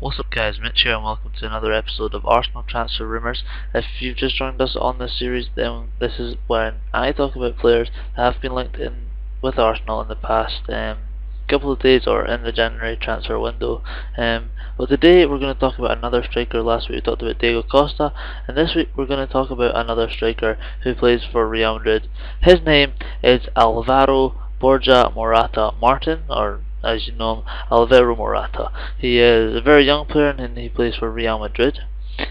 What's up guys, Mitch here and welcome to another episode of Arsenal Transfer Rumours. If you've just joined us on this series, then this is when I talk about players that have been linked in with Arsenal in the past couple of days or in the January transfer window. But today we're going to talk about another striker. Last week we talked about Diego Costa, and this week we're going to talk about another striker who plays for Real Madrid. His name is Alvaro Borja Morata Martin, or as you know him, Alvaro Morata. He is a very young player and he plays for Real Madrid.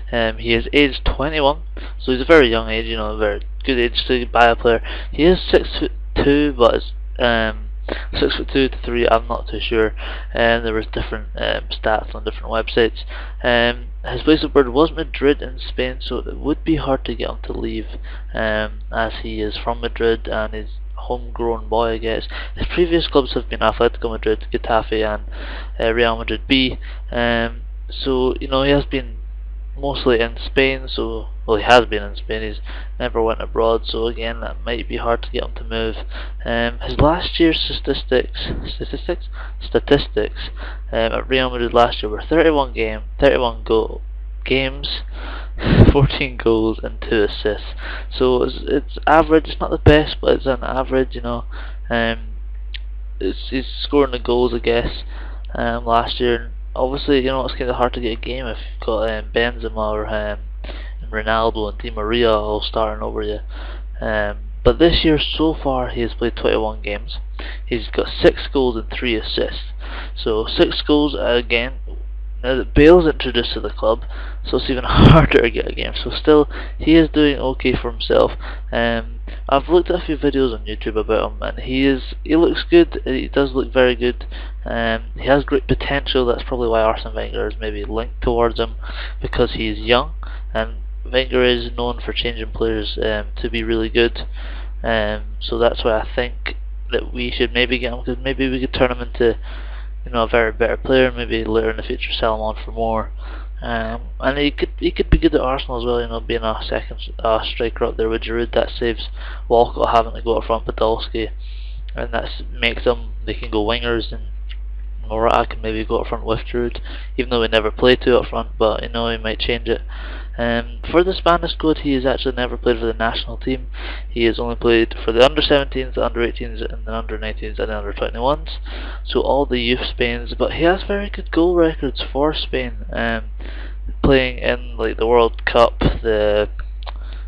He is aged 21, so he's a very young age, a very good age to buy a player. He is 6'2", but it's 6'2" to 3", I'm not too sure. And there was different stats on different websites. His place of birth was Madrid in Spain, so it would be hard to get him to leave, as he is from Madrid and is homegrown boy, I guess. His previous clubs have been Atletico Madrid, Getafe and Real Madrid B. So he has been mostly in Spain, well, he has been in Spain, he's never went abroad, so again that might be hard to get him to move. His last year's statistics at Real Madrid last year were 31 games, 14 goals and 2 assists. So it's average. It's not the best, but it's an average. He's scoring the goals, I guess. Last year, obviously, it's kind of hard to get a game if you've got Benzema or Ronaldo and Di Maria all starting over you. But this year so far he has played 21 games. He's got 6 goals and 3 assists. So 6 goals again. Now that Bale's introduced to the club, so it's even harder to get a game. So still, he is doing okay for himself. I've looked at a few videos on YouTube about him, and he looks good. He does look very good. He has great potential. That's probably why Arsene Wenger is maybe linked towards him, because he is young, and Wenger is known for changing players to be really good. So that's why I think that we should maybe get him, because maybe we could turn him into a very better player, maybe later in the future sell him on for more. And he could be good at Arsenal as well, being a second striker up there with Giroud. That saves Walcott having to go up front Podolski, and that makes they can go wingers, and Morata can maybe go up front with Giroud, even though we never play two up front, but he might change it. For the Spanish squad, he has actually never played for the national team. He has only played for the under-17s, the under-18s, and the under-19s, and the under-21s. So all the youth Spains, but he has very good goal records for Spain. Playing in the World Cup, the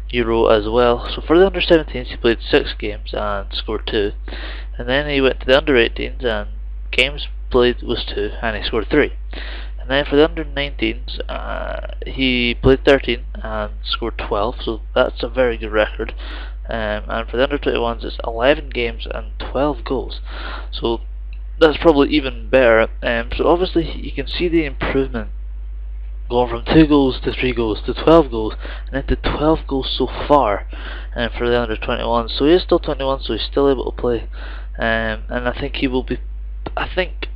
Euro as well. So for the under-17s, he played 6 games and scored 2, and then he went to the under-18s and games played was 2 and he scored 3. And then for the under-19s, he played 13 and scored 12, so that's a very good record. And for the under-21s, it's 11 games and 12 goals, so that's probably even better. So obviously you can see the improvement, going from 2 goals to 3 goals to 12 goals, and then to 12 goals so far. And for the under-21s, so he is still 21, so he's still able to play. And I think he will be. I think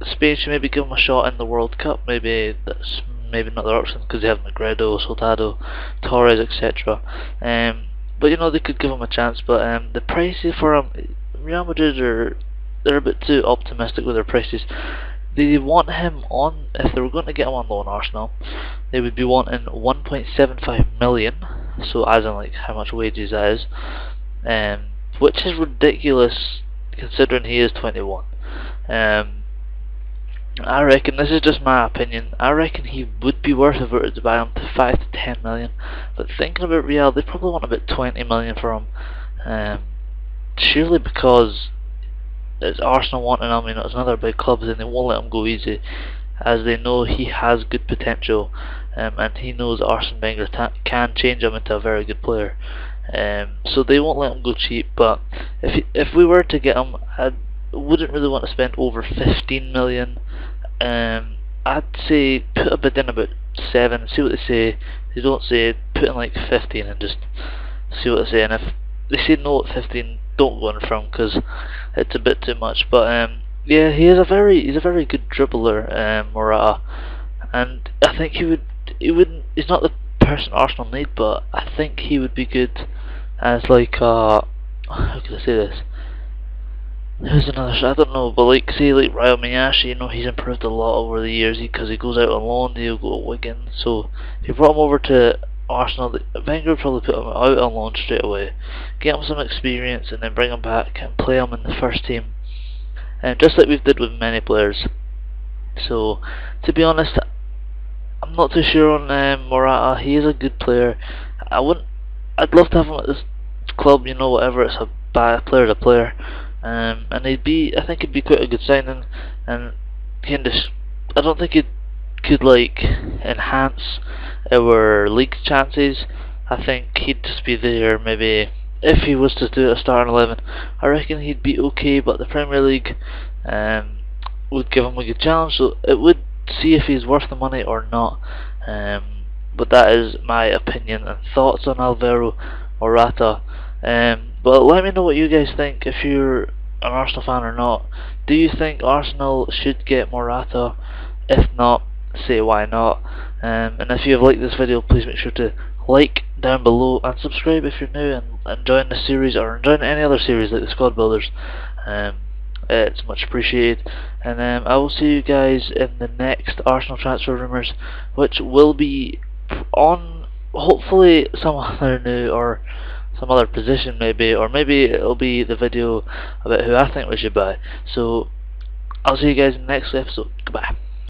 Spain should maybe give him a shot in the World Cup. Maybe that's not their option, because they have Negredo, Soldado, Torres, etc. But they could give him a chance. But the prices for him, Real Madrid they're a bit too optimistic with their prices. They want him on, if they were going to get him on loan Arsenal, they would be wanting 1.75 million. So as in how much wages that is, which is ridiculous considering he is 21. I reckon, this is just my opinion, I reckon he would be worth if we were to buy him to 5 to 10 million. But thinking about Real, they probably want about 20 million for him. Surely because it's Arsenal wanting him, it's another big club, and they won't let him go easy, as they know he has good potential, and he knows Arsene Wenger can change him into a very good player. So they won't let him go cheap. But if we were to get him, I wouldn't really want to spend over 15 million. I'd say put a bid in about 7, see what they say. If they don't say, put in 15 and just see what they say. And if they say no at 15, don't go in for him, because it's a bit too much. But yeah, he's a very good dribbler, Morata, and I think he's not the person Arsenal need, but I think he would be good as how can I say this? Who's another? I don't know, but like say like Ryo Miyashi, you know, he's improved a lot over the years because he goes out on loan. He'll go to Wigan. So if you brought him over to Arsenal, Wenger would probably put him out on loan straight away, get him some experience, and then bring him back and play him in the first team. And just like we've did with many players. So to be honest, I'm not too sure on Morata. He is a good player. I'd love to have him at this club. You know, whatever. It's a bad player to player. And I think he'd be quite a good signing, and kind of, I don't think it could like enhance our league chances. I think he'd just be there. Maybe if he was to do a starting 11, I reckon he'd be okay. But the Premier League would give him a good challenge, so it would see if he's worth the money or not. But that is my opinion and thoughts on Alvaro Morata. But let me know what you guys think, if you're an Arsenal fan or not. Do you think Arsenal should get Morata? If not, say why not. And if you have liked this video, please make sure to like down below and subscribe if you're new and enjoying the series or enjoying any other series like the Squad Builders. It's much appreciated, and I will see you guys in the next Arsenal transfer rumours, which will be on hopefully some other new or some other position maybe, or maybe it'll be the video about who I think we should buy. So I'll see you guys in the next episode. Goodbye.